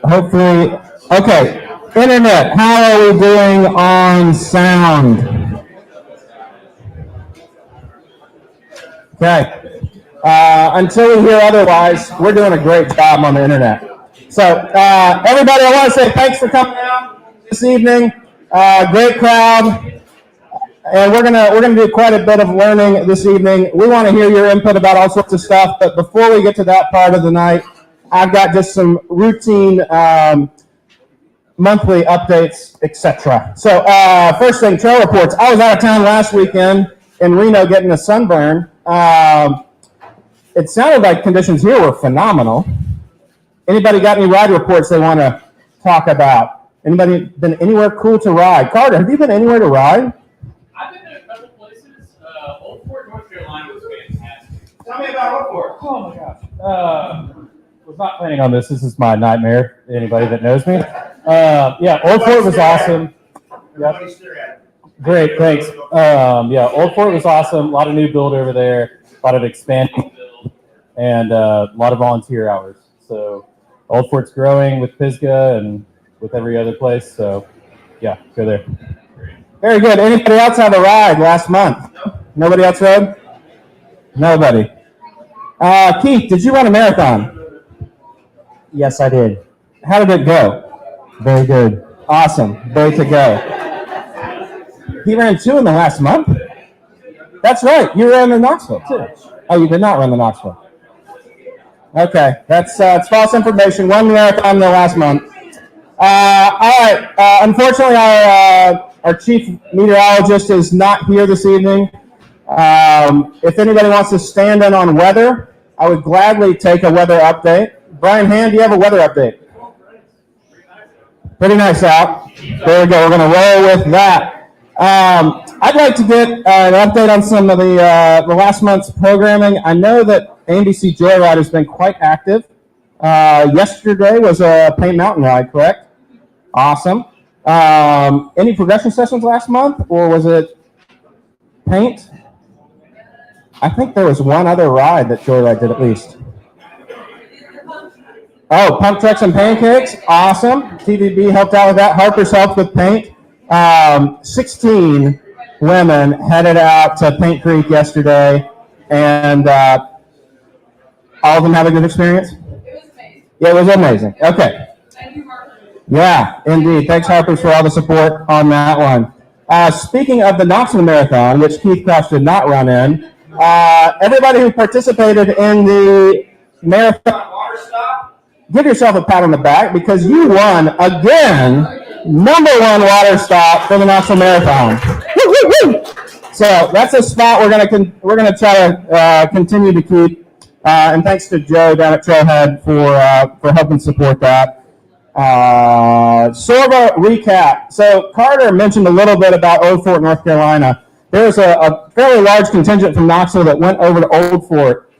Hopefully, okay. Internet, how are we doing on sound? Okay. Until we hear otherwise, we're doing a great job on the internet. So, everybody, I want to say thanks for coming out this evening. Great crowd, and we're gonna do quite a bit of learning this evening. We want to hear your input about all sorts of stuff, but before we get to that part of the night, I've got just some routine monthly updates, etc. So, first thing, trail reports. I was out of town last weekend in Reno getting a sunburn. It sounded like conditions here were phenomenal. Anybody got any ride reports they want to talk about? Anybody been anywhere cool to ride? Carter, have you been anywhere to ride? I've been to a couple places. Old Fort, North Carolina was fantastic. Tell me about Old Fort. Oh my gosh. Was not planning on this. This is my nightmare. Anybody that knows me. Yeah, Old Fort was awesome. Yep. Great, thanks. Yeah, Old Fort was awesome. A lot of new build over there. A lot of expanding build, and a lot of volunteer hours. So Old Fort's growing with Pisgah and with every other place. So yeah, go there. Very good. Anybody else have a ride last month? Nobody else rode? Nobody. Keith, did you run a marathon? Yes, I did. How did it go? Very good. Awesome. Way to go. He ran 2 in the last month? That's right. You ran in Knoxville, too. Oh, you did not run the Knoxville. Okay. That's false information. 1 marathon in the last month. All right. Unfortunately, our chief meteorologist is not here this evening. If anybody wants to stand in on weather, I would gladly take a weather update. Brian Hand, do you have a weather update? Pretty nice out. There we go. We're going to roll with that. I'd like to get an update on some of the last month's programming. I know that AMBC Joyride has been quite active. Yesterday was a Paint Mountain ride, correct? Awesome. Any progression sessions last month, or was it paint? I think there was one other ride that Joyride did at least. Oh, pump trucks and pancakes. Awesome. TVB helped out with that. Harper's helped with paint. 16 women headed out to Paint Creek yesterday, and all of them have a good experience? It was amazing. Yeah, it was amazing. Okay. Thank you, Mark. Yeah, indeed. Thanks, Harper's, for all the support on that one. Speaking of the Knoxville Marathon, which Keith Crouch did not run in, everybody who participated in the marathon water stop, give yourself a pat on the back because you won again, #1 water stop for the Knoxville Marathon. So that's a spot we're gonna try to continue to keep. And thanks to Joe down at Trailhead for helping support that. Sorba recap. So Carter mentioned a little bit about Old Fort, North Carolina. There's a fairly large contingent from Knoxville that went over to Old Fort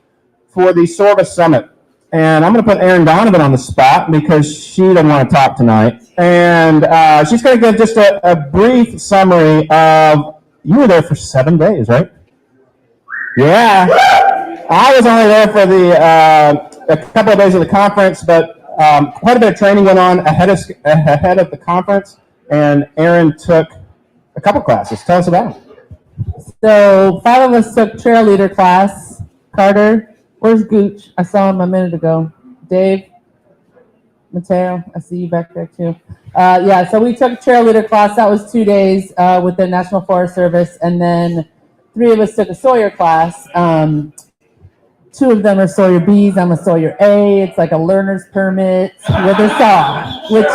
for the Sorba Summit. And I'm going to put Erin Donovan on the spot because she doesn't want to talk tonight. And she's going to give just a brief summary of, you were there for 7 days, right? Yeah. I was only there for a couple of days of the conference, but quite a bit of training went on ahead of the conference, and Erin took a couple classes. Tell us about them. So 5 of us took trail leader class. Carter, where's Gooch? I saw him a minute ago. Dave, Mateo, I see you back there too. Yeah, so we took a trail leader class. That was 2 days with the National Forest Service, and then 3 of us took a Sawyer class. 2 of them are Sawyer Bs. I'm a Sawyer A. It's like a learner's permit with a saw, which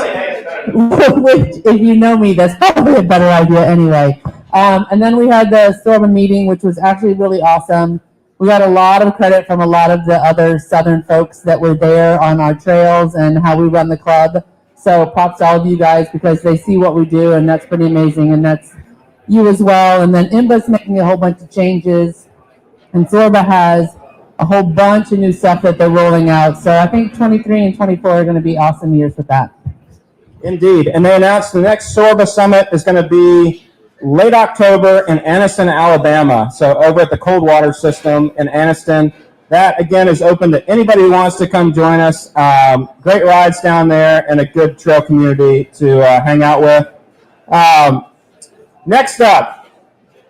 if you know me, that's probably a better idea anyway. And then we had the Sorba meeting, which was actually really awesome. We got a lot of credit from a lot of the other Southern folks that were there on our trails and how we run the club. So props to all of you guys because they see what we do, and that's pretty amazing. And that's you as well. And then IMBA's making a whole bunch of changes, and Sorba has a whole bunch of new stuff that they're rolling out. So I think 23 and 24 are going to be awesome years with that. Indeed. And they announced the next Sorba Summit is going to be late October in Anniston, Alabama. So over at the Coldwater System in Anniston. that again is open to anybody who wants to come join us. Great rides down there and a good trail community to hang out with. Next up,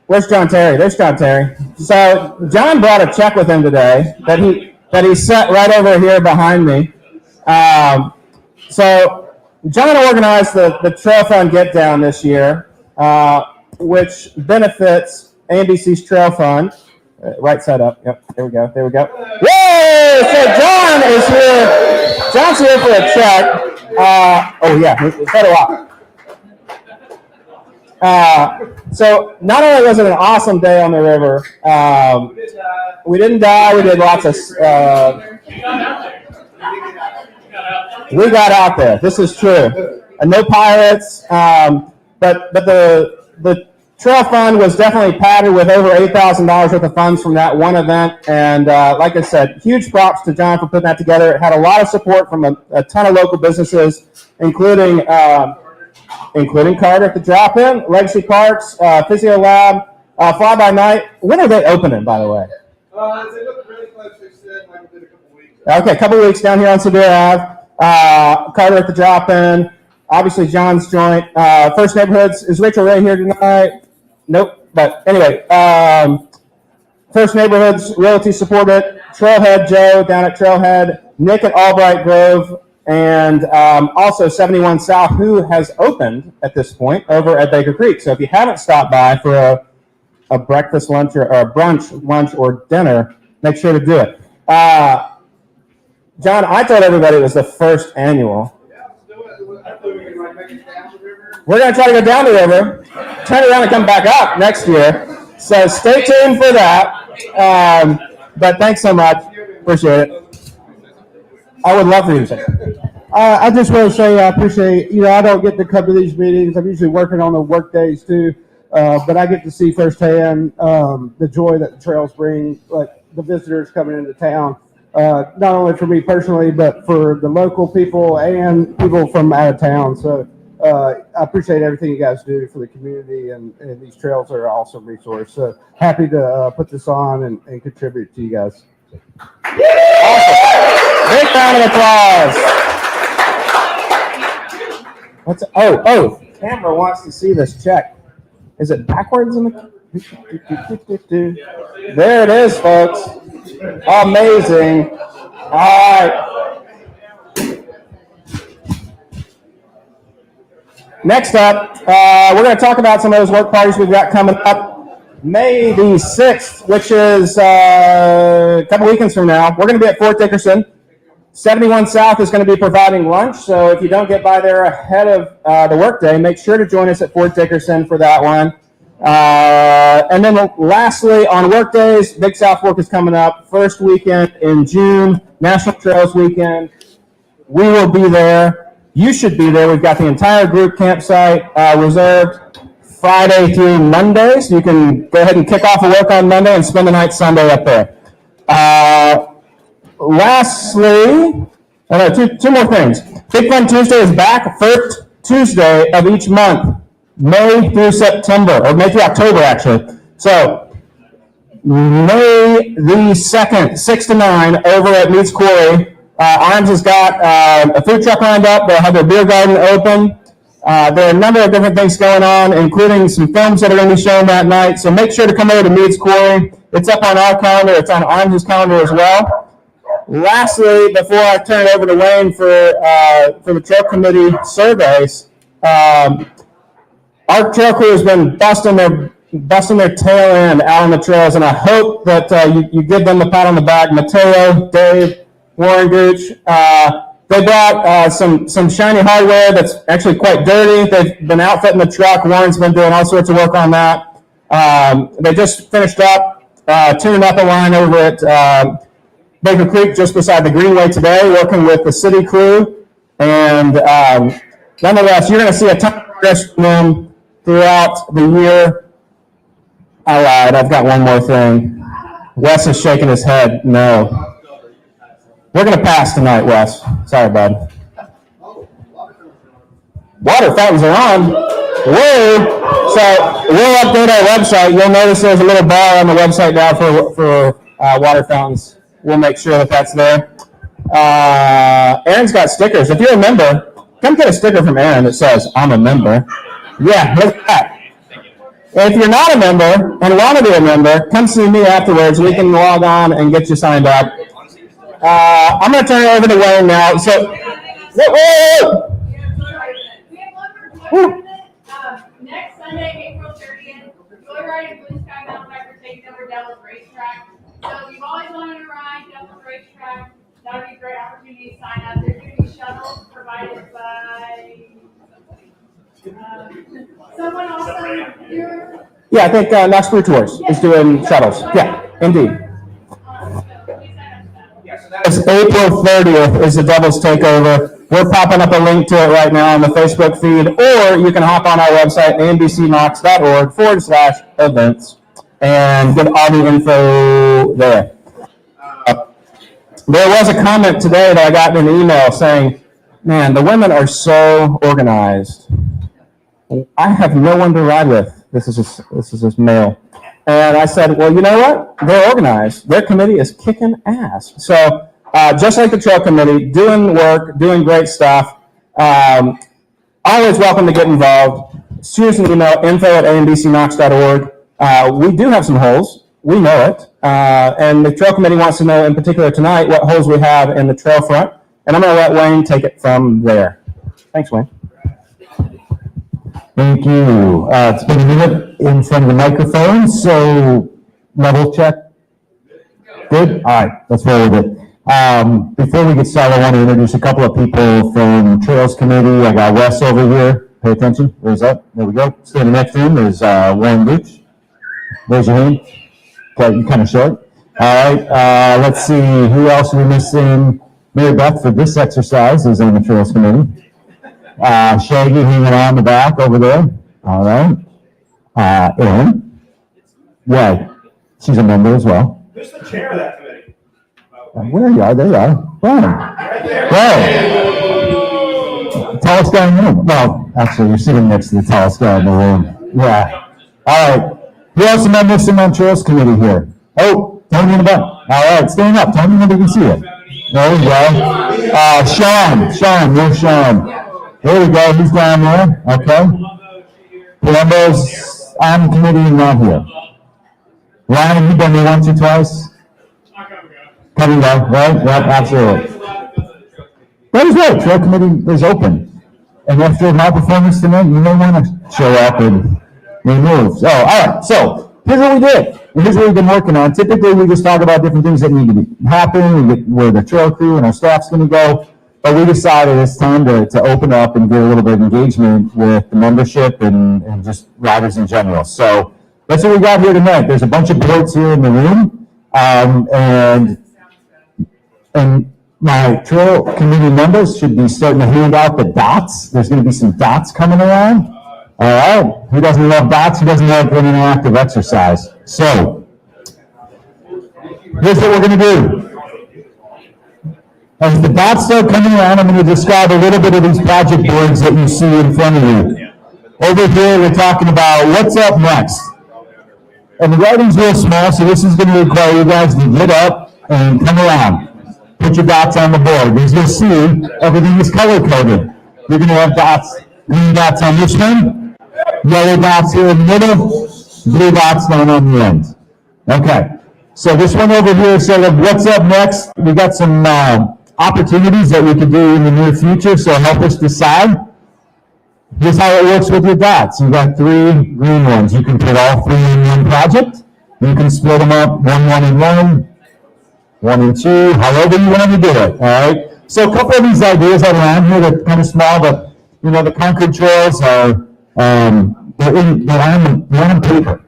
where's John Terry? There's John Terry. So John brought a check with him today that he set right over here behind me. So John organized the Trail Fund Get Down this year, which benefits AMBC's Trail Fund. Right side up. Yep. There we go. There we go. Whoa! So John is here. John's here for a check. Oh yeah, photo op. So not only was it an awesome day on the river, we didn't die. We did lots of. We got out there. This is true. No pirates, but the Trail Fund was definitely padded with over $8,000 worth of funds from that one event. And like I said, huge props to John for putting that together. It had a lot of support from a ton of local businesses, including Carter at the Drop-In, Legacy Parks, Physio Lab, Fly By Night. When are they opening, by the way? They look really close. They said like within a couple weeks. Okay, a couple weeks down here on Sevier Ave. Carter at the Drop-In. Obviously, John's joint. First Neighborhoods. Is Rachel Ray here tonight? Nope. But anyway, First Neighborhoods Realty supported. Trailhead Joe down at Trailhead. Nick at Albright Grove. And also 71 South, who has opened at this point over at Baker Creek. So if you haven't stopped by for a breakfast, lunch, or a brunch, lunch, or dinner, make sure to do it. John, I told everybody it was the first annual. We're going to try to go down the river, turn around and come back up next year. So stay tuned for that. But thanks so much. Appreciate it. I would love for you to say. I just want to say I appreciate, I don't get to come to these meetings. I'm usually working on the work days too. But I get to see firsthand the joy that the trails bring, like the visitors coming into town. Not only for me personally, but for the local people and people from out of town. So I appreciate everything you guys do for the community, and these trails are an awesome resource. So happy to put this on and contribute to you guys. Awesome. Big round of applause. Camera wants to see this check. Is it backwards in the? There it is, folks. Amazing. All right. Next up, we're going to talk about some of those work parties we've got coming up. May the 6th, which is a couple weekends from now, we're going to be at Fort Dickerson. 71 South is going to be providing lunch, so if you don't get by there ahead of the workday, make sure to join us at Fort Dickerson for that one. And then lastly, on work days, Big South Fork is coming up. First weekend in June, National Trails Weekend. We will be there. You should be there. We've got the entire group campsite reserved Friday through Monday, so you can go ahead and kick off of work on Monday and spend the night Sunday up there. Lastly, two more things. Big Fun Tuesday is back, first Tuesday of each month, May through September, or May through October, actually. So, May the 2nd, 6 to 9, over at Meats Quarry. Arms has got a food truck lined up. They'll have their beer garden open. There are a number of different things going on, including some films that are going to be shown that night. So make sure to come over to Meats Quarry. It's up on our calendar. It's on Arms' calendar as well. Lastly, before I turn it over to Wayne for the trail committee surveys, our trail crew has been busting their tail end out on the trails, and I hope that you give them a pat on the back. Mateo, Dave, Warren Gooch. They brought some shiny hardware that's actually quite dirty. They've been outfitting the truck. Warren's been doing all sorts of work on that. They just finished up, tuning up a line over at Baker Creek, just beside the Greenway today, working with the city crew. And nonetheless, you're going to see a ton of progress from them throughout the year. I lied. I've got one more thing. Wes is shaking his head. No. We're going to pass tonight, Wes. Sorry, bud. Water fountains are on. Woo! So we'll update our website. You'll notice there's a little bar on the website now for water fountains. we'll make sure that that's there. Aaron's got stickers. If you're a member, come get a sticker from Aaron that says, I'm a member. Yeah, look at that. If you're not a member and want to be a member, come see me afterwards. We can log on and get you signed up. I'm going to turn it over to Wayne now. So, whoa. Next Sunday, April 30th, Joyride and Blue Sky Mountain Bike are taking over Devil's Racetrack. So if you've always wanted to ride Devil's Racetrack, that would be a great opportunity to sign up. There's going to be shuttles provided by someone also here. Yeah, I think Knox Brew Tours is doing shuttles. Yeah, indeed. It's April 30th is the Devil's Takeover. We're popping up a link to it right now on the Facebook feed, or you can hop on our website, ambcknox.org/events, and get all the info there. There was a comment today that I got in an email saying, man, the women are so organized. I have no one to ride with. This is just male. And I said, well, you know what? They're organized. Their committee is kicking ass. So just like the trail committee, doing work, doing great stuff. Always welcome to get involved. Shoot us an email, info@ambcknox.org. We do have some holes. We know it. And the trail committee wants to know in particular tonight what holes we have in the trail front. And I'm going to let Wayne take it from there. Thanks, Wayne. Thank you. It's been a minute in front of the microphone, so level check. Good? All right, let's roll with it. Before we get started, I want to introduce a couple of people from Trails Committee. I got Wes over here. Pay attention. Where's that? There we go. Standing next to him is Warren Gooch. Raise your hand. Okay, you're kind of short. All right, let's see. Who else are we missing? Mary Beth for this exercise is on the Trails Committee. Shaggy hanging on the back over there. All right. Erin. Yeah, she's a member as well. Who's the chair of that committee? Where you are? There you are. Brian. Right there. Brian. Tallest guy in the room. Well, actually, you're sitting next to the tallest guy in the room. Yeah. All right. Who else am I missing on Trails Committee here? Oh, Tony in the back. All right, stand up. Tony, nobody can see it. There we go. Sean, where's Sean? There we go, he's down there, okay. Columbo's on the committee and not here. Ryan, have you been there once or twice? Come and go, right? Yep, absolutely. That is right, trail committee is open. And after my performance tonight, you may want to show up and remove. So, all right, so here's what we did. Here's what we've been working on. Typically, we just talk about different things that need to happen, we get where the trail crew and our staff's going to go. But we decided it's time to open up and get a little bit of engagement with the membership and just riders in general. So that's what we got here tonight. There's a bunch of boards here in the room. And my trail committee members should be starting to hand out the dots. There's going to be some dots coming around. All right. Who doesn't love dots? Who doesn't love an interactive exercise? So here's what we're going to do. As the dots start coming around, I'm going to describe a little bit of these project boards that you see in front of you. Over here, we're talking about what's up next. And the writing's real small, so this is going to require you guys to get up and come around. Put your dots on the board. As you'll see, everything is color-coded. You're going to have dots, green dots on this one, yellow dots here in the middle, blue dots down on the end. Okay, so this one over here is sort of what's up next. We got some opportunities that we could do in the near future, so help us decide. Here's how it works with your dots. You got 3 green ones. You can put all 3 in one project. You can split them up, 1 and 1, 1 and 2, however you want to do it, all right? So a couple of these ideas are around here that are kind of small, but, you know, the Concord trails are, they're on paper.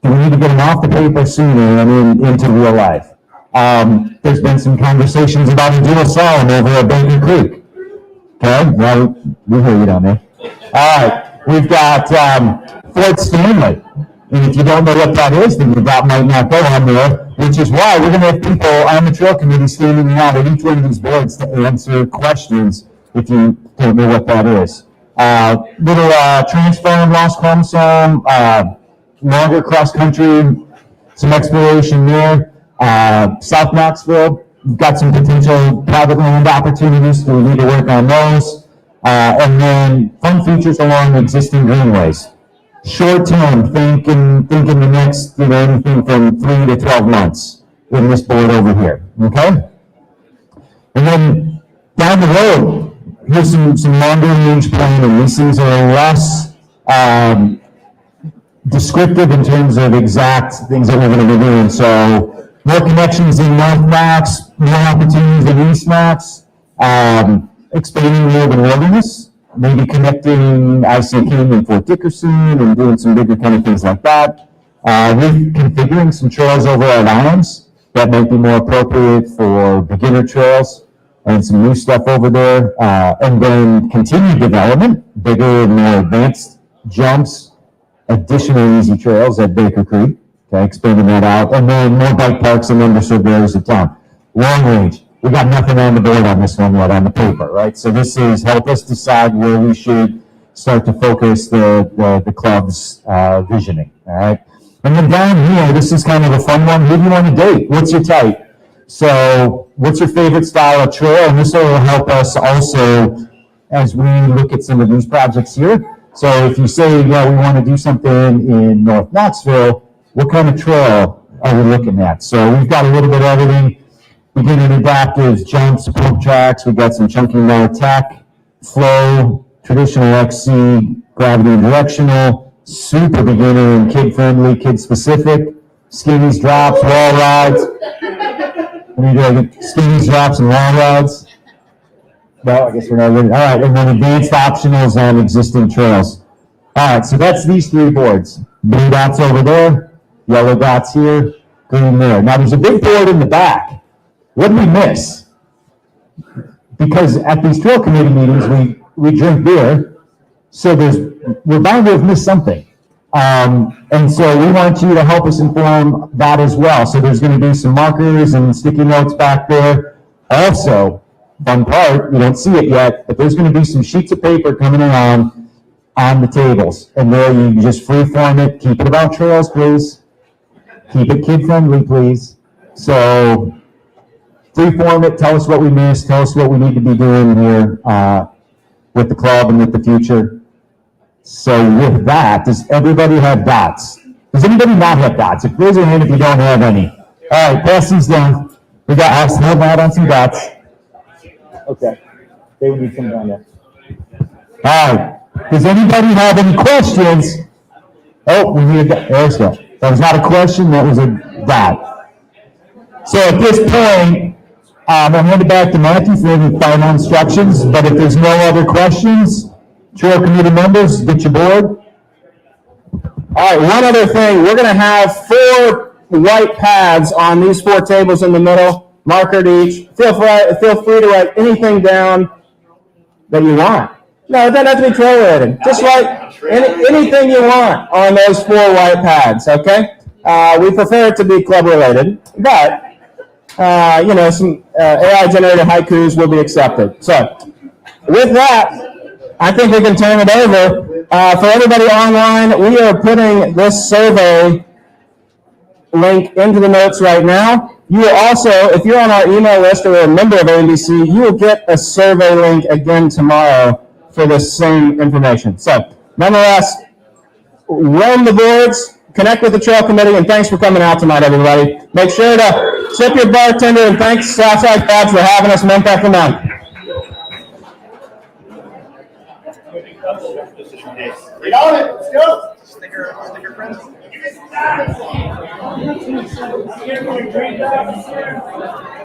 And we need to get them off the paper sooner and into real life. There's been some conversations about a dual slalom over at Baker Creek. Okay, well, we hear you down there. All right, we've got Fort Stanley. And if you don't know what that is, then your dot might not go on there, which is why we're going to have people on the trail committee standing around at each one of these boards to answer questions if you don't know what that is. Little transform, lost chromosome, longer cross country, some exploration there. South Knoxville, we've got some potential private land opportunities, so we need to work on those. And then fun features along the existing greenways. Short term, think in the next, anything from 3 to 12 months in this board over here, okay? And then down the road, here's some longer range planning. These things are less descriptive in terms of exact things that we're going to be doing. So more connections in North Knox, more opportunities in East Knox, expanding the urban wilderness, maybe connecting IC King and Fort Dickerson and doing some bigger kind of things like that. Reconfiguring some trails over our lines that might be more appropriate for beginner trails and some new stuff over there. And then continued development, bigger and more advanced jumps, additional easy trails at Baker Creek, okay, expanding that out. And then more bike parks and underserved areas of town. Long range. We got nothing on the board on this one yet on the paper, right? So this is help us decide where we should start to focus the club's visioning, all right? And then down here, this is kind of a fun one. Who do you want to date? What's your type? So what's your favorite style of trail? And this will help us also as we look at some of these projects here. So if you say, yeah, we want to do something in North Knoxville, what kind of trail are we looking at? So we've got a little bit of everything. Beginning adaptive jumps, pump tracks. We've got some chunky low tech, flow, traditional XC, gravity and directional, super beginner and kid friendly, kid specific, skinnies, drops, wall rides. What are you doing? Skinnies, drops, and wall rides. Well, I guess we're not really. All right, and then advanced optionals on existing trails. All right, so that's these 3 boards. Blue dots over there, yellow dots here, green there. Now there's a big board in the back. What did we miss? Because at these trail committee meetings, we drink beer, so we're bound to have missed something. And so we want you to help us inform that as well. So there's going to be some markers and sticky notes back there. Also, fun part, you don't see it yet, but there's going to be some sheets of paper coming around on the tables. And there you just freeform it. Keep it about trails, please. Keep it kid-friendly, please. So freeform it, tell us what we missed, tell us what we need to be doing here with the club and with the future. So with that, does everybody have dots? Does anybody not have dots? Raise your hand if you don't have any. All right, pass these down. We got us help out on some dots. Okay, they would need some down there. All right, does anybody have any questions? Oh, we need a dot. There's that. That was not a question, that was a dot. So at this point, I'm going to hand it back to Matthew for any final instructions, but if there's no other questions, trail committee members, get your board. All right, one other thing. We're going to have 4 white pads on these 4 tables in the middle, markered each. Feel free to write anything down that you want. No, it doesn't have to be trail related. Just write anything you want on those 4 white pads, okay? We prefer it to be club related, but some AI-generated haikus will be accepted. So, with that, I think we can turn it over. For everybody online, we are putting this survey link into the notes right now. You will also, if you're on our email list or a member of AMBC, you will get a survey link again tomorrow for the same information. So, nonetheless, roam the boards, connect with the trail committee, and thanks for coming out tonight, everybody. Make sure to tip your bartender, and thanks Southside Pods for having us month after month. We got it. Let's go. Sticker friends.